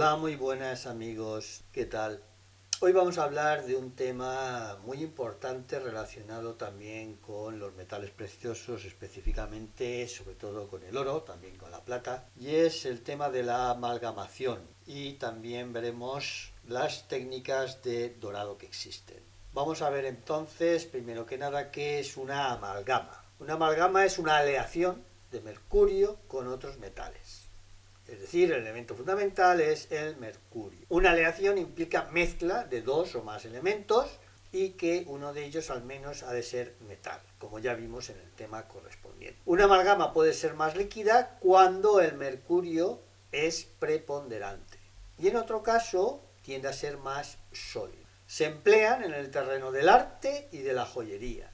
Hola, muy buenas amigos, ¿qué tal? Hoy vamos a hablar de un tema muy importante relacionado también con los metales preciosos, específicamente, sobre todo con el oro, también con la plata, y es el tema de la amalgamación. Y también veremos las técnicas de dorado que existen. Vamos a ver entonces, primero que nada, qué es una amalgama. Una amalgama es una aleación de mercurio con otros metales. Es decir, el elemento fundamental es el mercurio. Una aleación implica mezcla de dos o más elementos y que uno de ellos al menos ha de ser metal, como ya vimos en el tema correspondiente. Una amalgama puede ser más líquida cuando el mercurio es preponderante y en otro caso tiende a ser más sólido. Se emplean en el terreno del arte y de la joyería.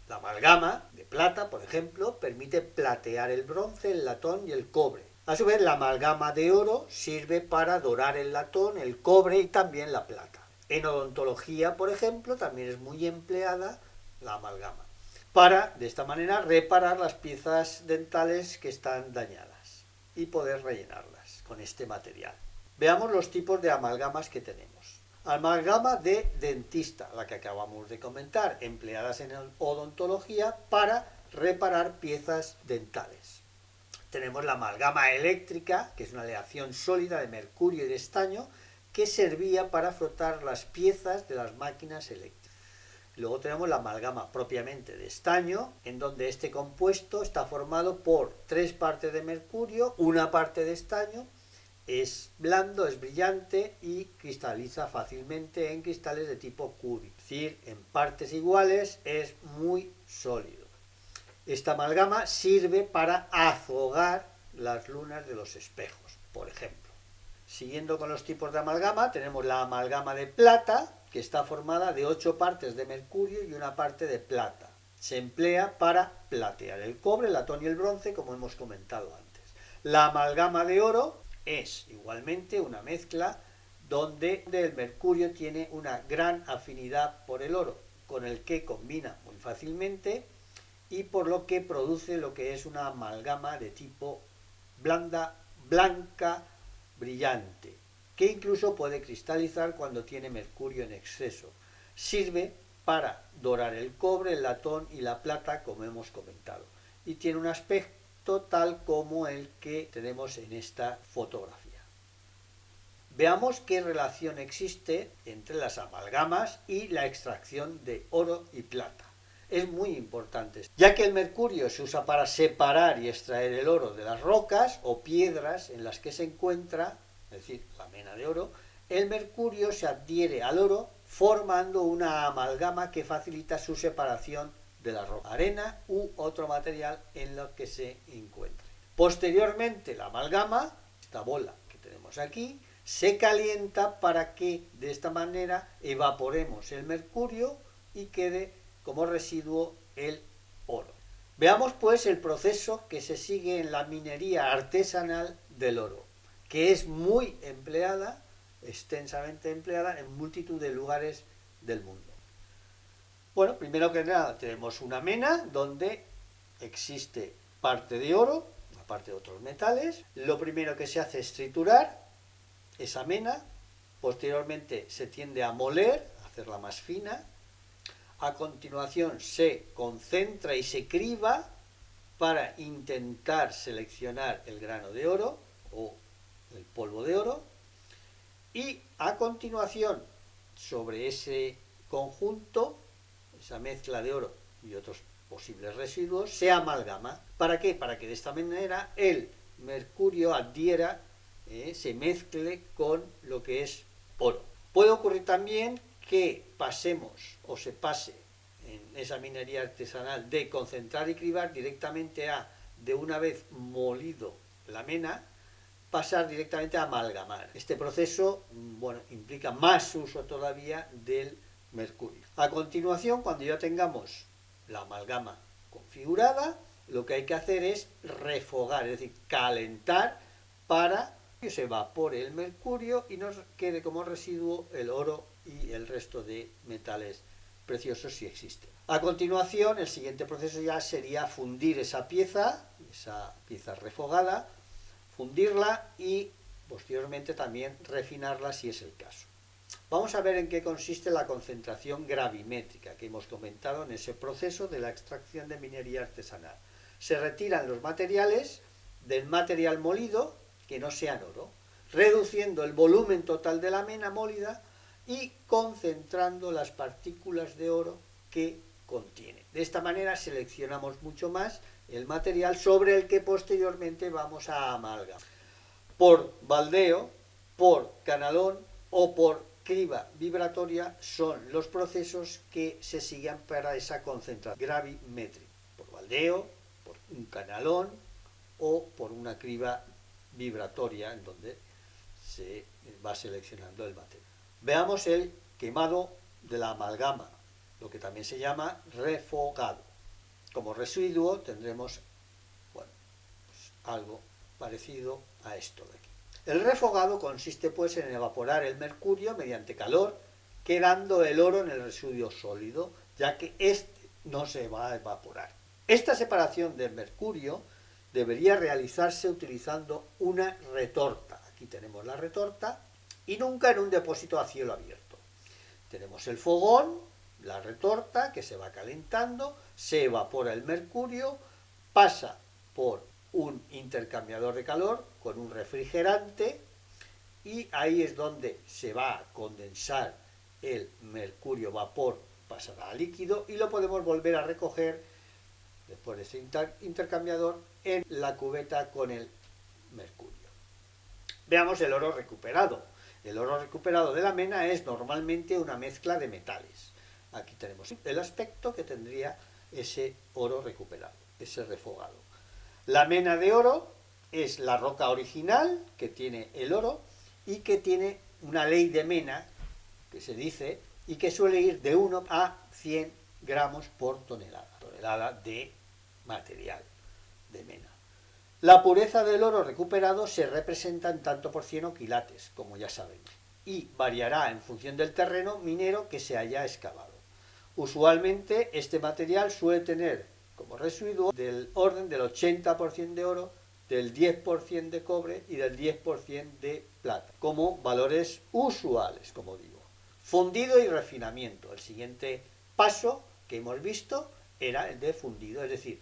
La amalgama de plata, por ejemplo, permite platear el bronce, el latón y el cobre. A su vez, la amalgama de oro sirve para dorar el latón, el cobre y también la plata. En odontología, por ejemplo, también es muy empleada la amalgama para, de esta manera, reparar las piezas dentales que están dañadas y poder rellenarlas con este material. Veamos los tipos de amalgamas que tenemos. Amalgama de dentista, la que acabamos de comentar, empleadas en odontología para reparar piezas dentales. Tenemos la amalgama eléctrica, que es una aleación sólida de mercurio y de estaño, que servía para frotar las piezas de las máquinas eléctricas. Luego tenemos la amalgama propiamente de estaño, en donde este compuesto está formado por 3 partes de mercurio, una parte de estaño. Es blando, es brillante y cristaliza fácilmente en cristales de tipo cúbico. Es decir, en partes iguales es muy sólido. Esta amalgama sirve para azogar las lunas de los espejos, por ejemplo. Siguiendo con los tipos de amalgama, tenemos la amalgama de plata, que está formada de 8 partes de mercurio y una parte de plata. Se emplea para platear el cobre, el latón y el bronce, como hemos comentado antes. La amalgama de oro es igualmente una mezcla donde el mercurio tiene una gran afinidad por el oro, con el que combina muy fácilmente y por lo que produce lo que es una amalgama de tipo blanda, blanca, brillante, que incluso puede cristalizar cuando tiene mercurio en exceso. Sirve para dorar el cobre, el latón y la plata, como hemos comentado, y tiene un aspecto tal como el que tenemos en esta fotografía. Veamos qué relación existe entre las amalgamas y la extracción de oro y plata. Es muy importante, ya que el mercurio se usa para separar y extraer el oro de las rocas o piedras en las que se encuentra, es decir, la mena de oro. El mercurio se adhiere al oro formando una amalgama que facilita su separación de la roca, arena u otro material en lo que se encuentre. Posteriormente, la amalgama, esta bola que tenemos aquí, se calienta para que de esta manera evaporemos el mercurio y quede como residuo el oro. Veamos pues el proceso que se sigue en la minería artesanal del oro, que es muy empleada, extensamente empleada en multitud de lugares del mundo. Bueno, primero que nada tenemos una mena donde existe parte de oro, aparte de otros metales. Lo primero que se hace es triturar esa mena, posteriormente se tiende a moler, a hacerla más fina. A continuación se concentra y se criba para intentar seleccionar el grano de oro o el polvo de oro. Y a continuación, sobre ese conjunto, esa mezcla de oro y otros posibles residuos, se amalgama. ¿Para qué? Para que de esta manera el mercurio adhiera, se mezcle con lo que es oro. Puede ocurrir también que pasemos o se pase en esa minería artesanal de concentrar y cribar directamente a, de una vez molido la mena, pasar directamente a amalgamar. Este proceso, bueno, implica más uso todavía del mercurio. A continuación, cuando ya tengamos la amalgama configurada, lo que hay que hacer es refogar, es decir, calentar para que se evapore el mercurio y nos quede como residuo el oro y el resto de metales preciosos si existen. A continuación, el siguiente proceso ya sería fundir esa pieza refogada, fundirla y posteriormente también refinarla si es el caso. Vamos a ver en qué consiste la concentración gravimétrica que hemos comentado en ese proceso de la extracción de minería artesanal. Se retiran los materiales del material molido que no sean oro, reduciendo el volumen total de la mena molida y concentrando las partículas de oro que contiene. De esta manera seleccionamos mucho más el material sobre el que posteriormente vamos a amalgamar. Por baldeo, por canalón o por criba vibratoria son los procesos que se siguen para esa concentración gravimétrica. Por baldeo, por un canalón o por una criba vibratoria en donde se va seleccionando el material. Veamos el quemado de la amalgama, lo que también se llama refogado. Como residuo tendremos pues algo parecido a esto de aquí. El refogado consiste pues en evaporar el mercurio mediante calor, quedando el oro en el residuo sólido, ya que este no se va a evaporar. Esta separación del mercurio debería realizarse utilizando una retorta. Aquí tenemos la retorta y nunca en un depósito a cielo abierto. Tenemos el fogón, la retorta que se va calentando, se evapora el mercurio, pasa por un intercambiador de calor con un refrigerante y ahí es donde se va a condensar el mercurio vapor, pasará a líquido y lo podemos volver a recoger después de ese intercambiador en la cubeta con el mercurio. Veamos el oro recuperado. El oro recuperado de la mena es normalmente una mezcla de metales. Aquí tenemos el aspecto que tendría ese oro recuperado, ese refogado. La mena de oro es la roca original que tiene el oro y que tiene una ley de mena, que se dice, y que suele ir de 1 a 100 gramos por tonelada de material de mena. La pureza del oro recuperado se representa en tanto por cien o quilates, como ya sabemos, y variará en función del terreno minero que se haya excavado. Usualmente este material suele tener como residuo del orden del 80% de oro, del 10% de cobre y del 10% de plata, como valores usuales, como digo. Fundido y refinamiento. El siguiente paso que hemos visto era el de fundido, es decir,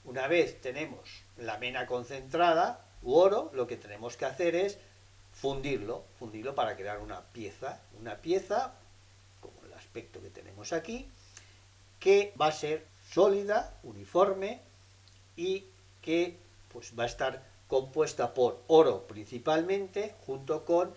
una vez tenemos la mena concentrada u oro, lo que tenemos que hacer es fundirlo para crear una pieza como el aspecto que tenemos aquí, que va a ser sólida, uniforme y que pues va a estar compuesta por oro principalmente, junto con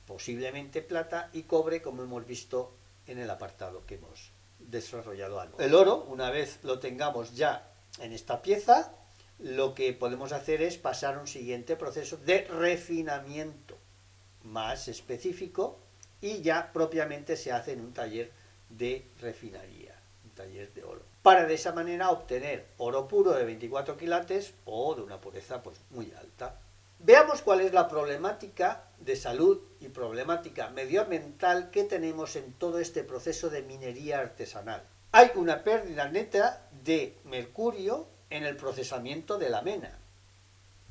posiblemente plata y cobre, como hemos visto en el apartado que hemos desarrollado antes. El oro, una vez lo tengamos ya en esta pieza, lo que podemos hacer es pasar a un siguiente proceso de refinamiento más específico y ya propiamente se hace en un taller de refinería, un taller de oro, para de esa manera obtener oro puro de 24 quilates o de una pureza pues muy alta. Veamos cuál es la problemática de salud y problemática medioambiental que tenemos en todo este proceso de minería artesanal. Hay una pérdida neta de mercurio en el procesamiento de la mena.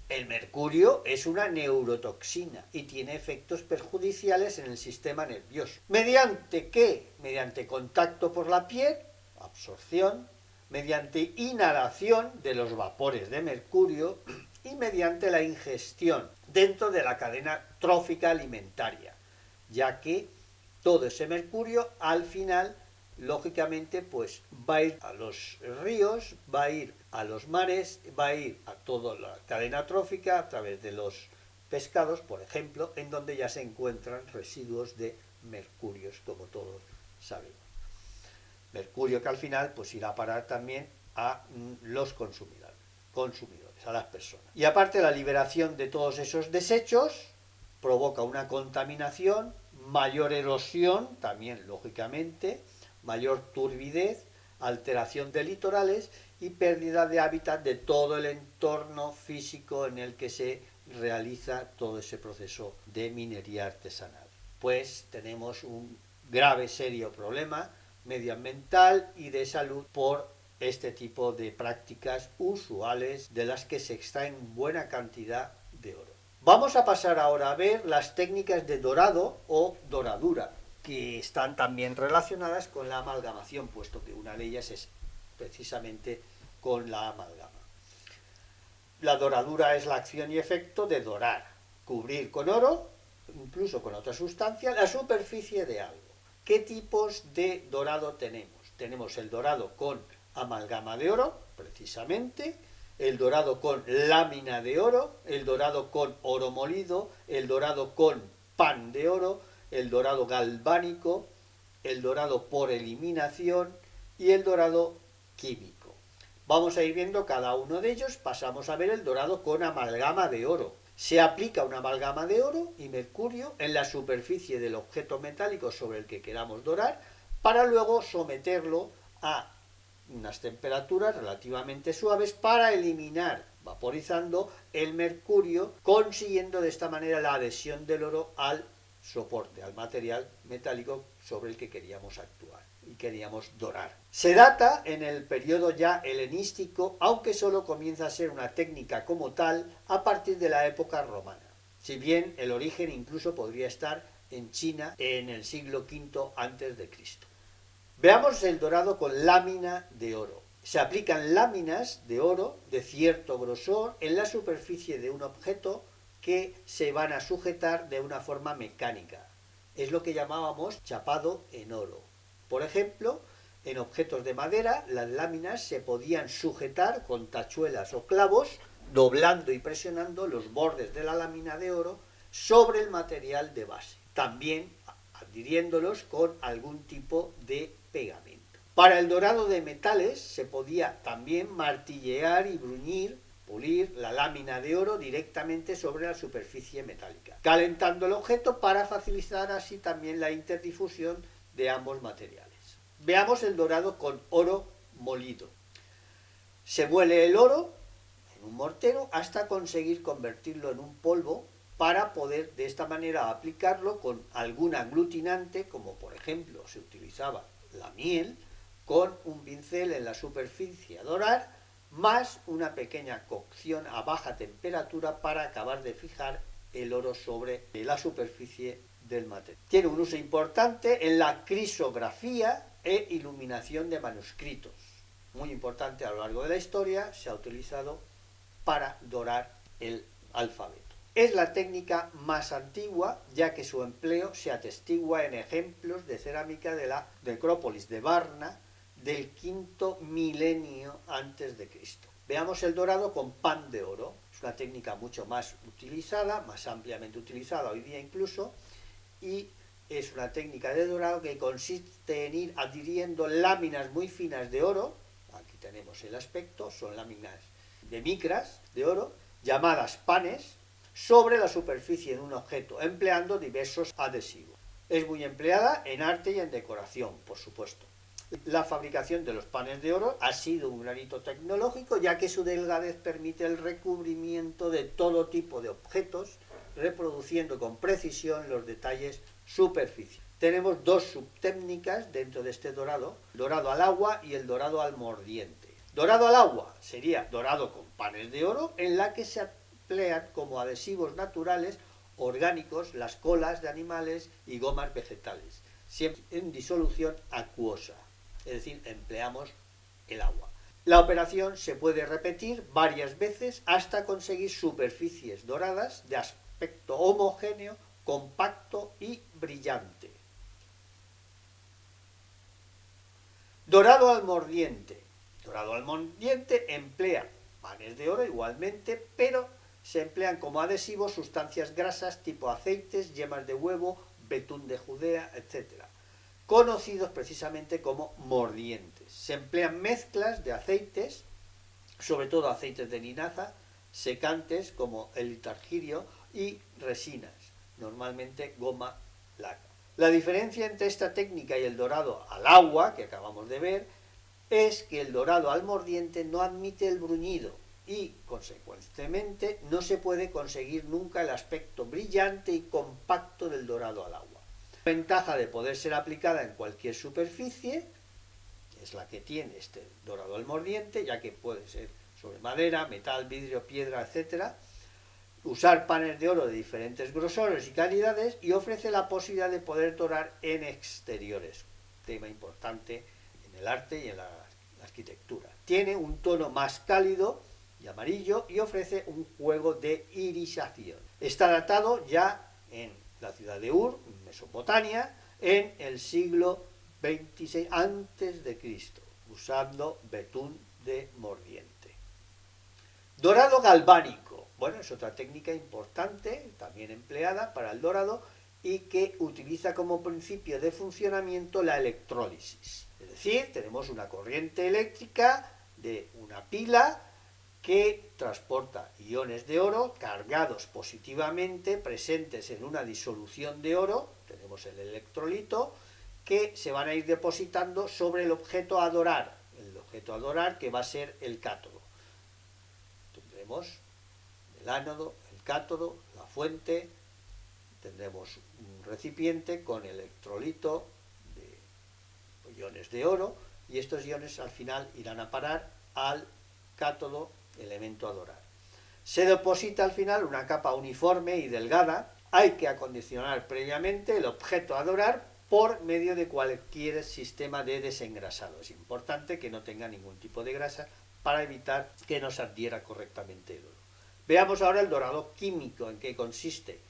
El mercurio es una neurotoxina y tiene efectos perjudiciales en el sistema nervioso. ¿Mediante qué? Mediante contacto por la piel, absorción, mediante inhalación de los vapores de mercurio y mediante la ingestión dentro de la cadena trófica alimentaria, ya que todo ese mercurio al final lógicamente pues va a ir a los ríos, va a ir a los mares, va a ir a toda la cadena trófica a través de los pescados, por ejemplo, en donde ya se encuentran residuos de mercurios, como todos sabemos. Mercurio que al final pues irá a parar también a los consumidores, a las personas. Y aparte la liberación de todos esos desechos provoca una contaminación, mayor erosión también lógicamente, mayor turbidez, alteración de litorales y pérdida de hábitat de todo el entorno físico en el que se realiza todo ese proceso de minería artesanal. Pues tenemos un grave, serio problema medioambiental y de salud por este tipo de prácticas usuales de las que se extraen buena cantidad de oro. Vamos a pasar ahora a ver las técnicas de dorado o doradura, que están también relacionadas con la amalgamación, puesto que una de ellas es precisamente con la amalgama. La doradura es la acción y efecto de dorar, cubrir con oro, incluso con otra sustancia, la superficie de algo. ¿Qué tipos de dorado tenemos? Tenemos el dorado con amalgama de oro, precisamente, el dorado con lámina de oro, el dorado con oro molido, el dorado con pan de oro, el dorado galvánico, el dorado por eliminación y el dorado químico. Vamos a ir viendo cada uno de ellos. Pasamos a ver el dorado con amalgama de oro. Se aplica una amalgama de oro y mercurio en la superficie del objeto metálico sobre el que queramos dorar para luego someterlo a unas temperaturas relativamente suaves para eliminar, vaporizando el mercurio, consiguiendo de esta manera la adhesión del oro al soporte, al material metálico sobre el que queríamos actuar y queríamos dorar. Se data en el periodo ya helenístico, aunque solo comienza a ser una técnica como tal a partir de la época romana, si bien el origen incluso podría estar en China en el siglo V a.C. Veamos el dorado con lámina de oro. Se aplican láminas de oro de cierto grosor en la superficie de un objeto que se van a sujetar de una forma mecánica. Es lo que llamábamos chapado en oro. Por ejemplo, en objetos de madera, las láminas se podían sujetar con tachuelas o clavos, doblando y presionando los bordes de la lámina de oro sobre el material de base. También adhiriéndolos con algún tipo de pegamento. Para el dorado de metales se podía también martillear y bruñir, pulir la lámina de oro directamente sobre la superficie metálica, calentando el objeto para facilitar así también la interdifusión de ambos materiales. Veamos el dorado con oro molido. Se muele el oro en un mortero hasta conseguir convertirlo en un polvo para poder de esta manera aplicarlo con algún aglutinante, como por ejemplo se utilizaba la miel, con un pincel en la superficie a dorar, más una pequeña cocción a baja temperatura para acabar de fijar el oro sobre la superficie del material. Tiene un uso importante en la crisografía e iluminación de manuscritos. Muy importante a lo largo de la historia, se ha utilizado para dorar el alfabeto. Es la técnica más antigua, ya que su empleo se atestigua en ejemplos de cerámica de la necrópolis de Varna del quinto milenio antes de Cristo. Veamos el dorado con pan de oro. Es una técnica mucho más utilizada, más ampliamente utilizada hoy día incluso, y es una técnica de dorado que consiste en ir adhiriendo láminas muy finas de oro. Aquí tenemos el aspecto, son láminas de micras de oro, llamadas panes, sobre la superficie de un objeto, empleando diversos adhesivos. Es muy empleada en arte y en decoración, por supuesto. La fabricación de los panes de oro ha sido un gran hito tecnológico, ya que su delgadez permite el recubrimiento de todo tipo de objetos, reproduciendo con precisión los detalles superficiales. Tenemos dos subtécnicas dentro de este dorado, el dorado al agua y el dorado al mordiente. Dorado al agua sería dorado con panes de oro, en la que se emplean como adhesivos naturales orgánicos las colas de animales y gomas vegetales, siempre en disolución acuosa, es decir, empleamos el agua. La operación se puede repetir varias veces hasta conseguir superficies doradas de aspecto homogéneo, compacto y brillante. Dorado al mordiente. Dorado al mordiente emplea panes de oro igualmente, pero se emplean como adhesivos sustancias grasas tipo aceites, yemas de huevo, betún de Judea, etc., conocidos precisamente como mordientes. Se emplean mezclas de aceites, sobre todo aceites de linaza, secantes como el litargirio y resinas, normalmente goma laca. La diferencia entre esta técnica y el dorado al agua, que acabamos de ver, es que el dorado al mordiente no admite el bruñido y, consecuentemente, no se puede conseguir nunca el aspecto brillante y compacto del dorado al agua. La ventaja de poder ser aplicada en cualquier superficie es la que tiene este dorado al mordiente, ya que puede ser sobre madera, metal, vidrio, piedra, etc., usar panes de oro de diferentes grosores y calidades y ofrece la posibilidad de poder dorar en exteriores, tema importante en el arte y en la arquitectura. Tiene un tono más cálido y amarillo y ofrece un juego de irisación. Está datado ya en la ciudad de Ur, Mesopotamia, en el siglo XXVI a.C., usando betún de mordiente. Dorado galvánico. Bueno, es otra técnica importante, también empleada para el dorado, y que utiliza como principio de funcionamiento la electrólisis. Es decir, tenemos una corriente eléctrica de una pila que transporta iones de oro cargados positivamente, presentes en una disolución de oro, tenemos el electrolito, que se van a ir depositando sobre el objeto a dorar que va a ser el cátodo. Tendremos el ánodo, el cátodo, la fuente, tendremos un recipiente con electrolito de iones de oro y estos iones al final irán a parar al cátodo, elemento a dorar. Se deposita al final una capa uniforme y delgada. Hay que acondicionar previamente el objeto a dorar por medio de cualquier sistema de desengrasado. Es importante que no tenga ningún tipo de grasa para evitar que nos adhiera correctamente el oro. Veamos ahora el dorado químico, en qué consiste.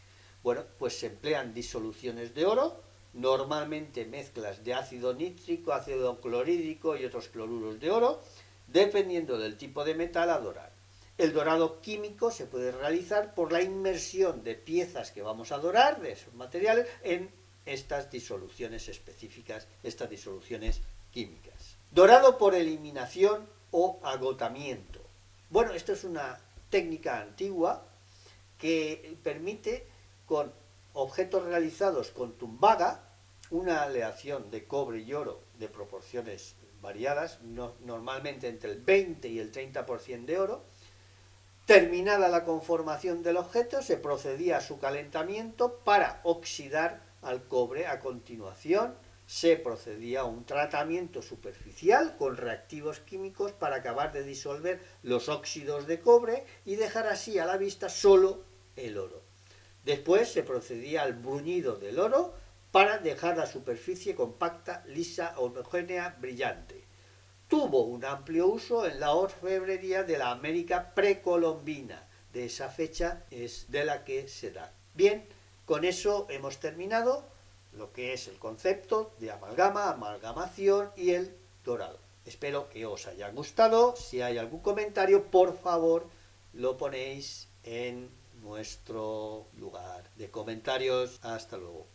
Bueno, pues se emplean disoluciones de oro, normalmente mezclas de ácido nítrico, ácido clorhídrico y otros cloruros de oro, dependiendo del tipo de metal a dorar. El dorado químico se puede realizar por la inmersión de piezas que vamos a dorar, de esos materiales, en estas disoluciones específicas, estas disoluciones químicas. Dorado por eliminación o agotamiento. Bueno, esto es una técnica antigua que permite, con objetos realizados con tumbaga, una aleación de cobre y oro de proporciones variadas, normalmente entre el 20 y el 30% de oro. Terminada la conformación del objeto, se procedía a su calentamiento para oxidar al cobre. A continuación, se procedía a un tratamiento superficial con reactivos químicos para acabar de disolver los óxidos de cobre y dejar así a la vista solo el oro. Después se procedía al bruñido del oro para dejar la superficie compacta, lisa, homogénea, brillante. Tuvo un amplio uso en la orfebrería de la América precolombina. De esa fecha es de la que se da. Bien, con eso hemos terminado lo que es el concepto de amalgama, amalgamación y el dorado. Espero que os haya gustado. Si hay algún comentario, por favor, lo ponéis en nuestro lugar de comentarios. Hasta luego.